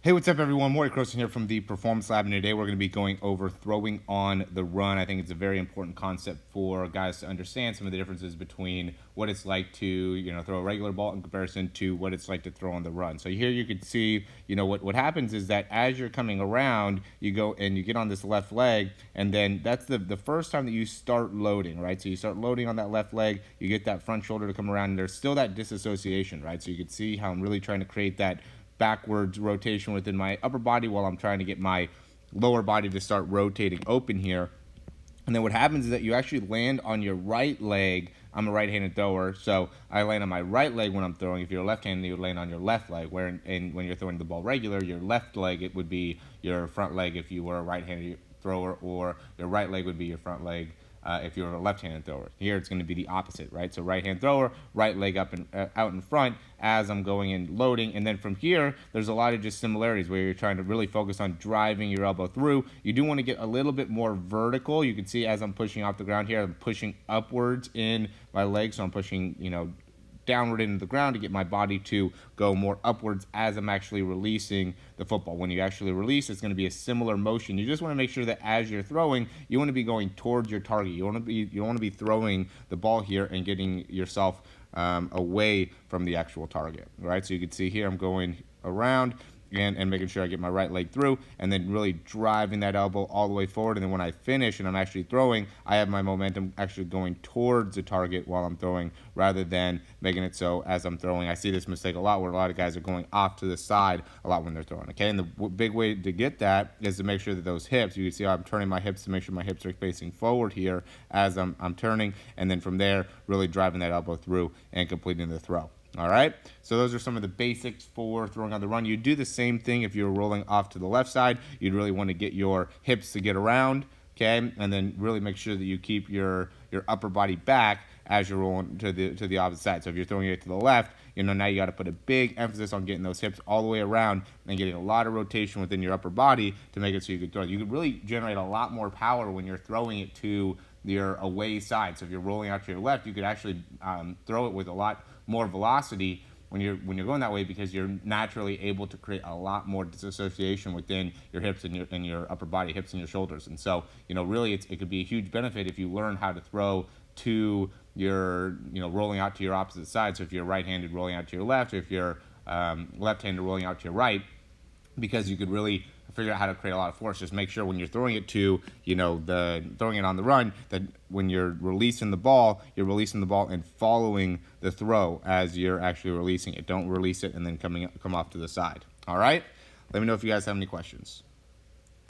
Hey, what's up, everyone? Morey Croson here from the Performance Lab, and today we're going to be going over throwing on the run. I think it's a very important concept for guys to understand some of the differences between what it's like to, throw a regular ball in comparison to what it's like to throw on the run. So here you can see, what happens is that as you're coming around, you go and you get on this left leg, and then that's the first time that you start loading, right? So you start loading on that left leg, you get that front shoulder to come around, and there's still that disassociation, right? So you can see how I'm really trying to create that backwards rotation within my upper body while I'm trying to get my lower body to start rotating open here. And then what happens is that you actually land on your right leg. I'm a right-handed thrower, so I land on my right leg when I'm throwing. If you're left-handed, you would land on your left leg. When you're throwing the ball regular, your left leg, it would be your front leg if you were a right-handed thrower, or your right leg would be your front leg if you're a left-handed thrower. Here it's going to be the opposite, right? So right-hand thrower, right leg up and out in front as I'm going in loading. And then from here, there's a lot of just similarities where you're trying to really focus on driving your elbow through. You do want to get a little bit more vertical. You can see as I'm pushing off the ground here, I'm pushing upwards in my legs. So I'm pushing, downward into the ground to get my body to go more upwards as I'm actually releasing the football. When you actually release, it's going to be a similar motion. You just want to make sure that as you're throwing, you want to be going towards your target. You don't want to be throwing the ball here and getting yourself away from the actual target, right? So you can see here I'm going around and making sure I get my right leg through, and then really driving that elbow all the way forward. And then when I finish and I'm actually throwing, I have my momentum actually going towards the target while I'm throwing, rather than making it so as I'm throwing. I see this mistake a lot where a lot of guys are going off to the side a lot when they're throwing, okay? And the big way to get that is to make sure that those hips, you can see how I'm turning my hips to make sure my hips are facing forward here as I'm turning, and then from there, really driving that elbow through and completing the throw. All right, so those are some of the basics for throwing on the run. You do the same thing if you're rolling off to the left side. You'd really want to get your hips to get around, okay, and then really make sure that you keep your upper body back as you're rolling to the opposite side. So if you're throwing it to the left, now you got to put a big emphasis on getting those hips all the way around and getting a lot of rotation within your upper body to make it so you can throw it. You can really generate a lot more power when you're throwing it to your away side. So if you're rolling out to your left, you could actually throw it with a lot more velocity when you're going that way, because you're naturally able to create a lot more disassociation within your hips and your upper body, hips and your shoulders. And so, really it could be a huge benefit if you learn how to throw to your, rolling out to your opposite side. So if you're right-handed, rolling out to your left, or if you're left-handed, rolling out to your right, because you could really figure out how to create a lot of force. Just make sure when you're throwing it to, throwing it on the run, that when you're releasing the ball and following the throw as you're actually releasing it. Don't release it and then come off to the side. All right? Let me know if you guys have any questions.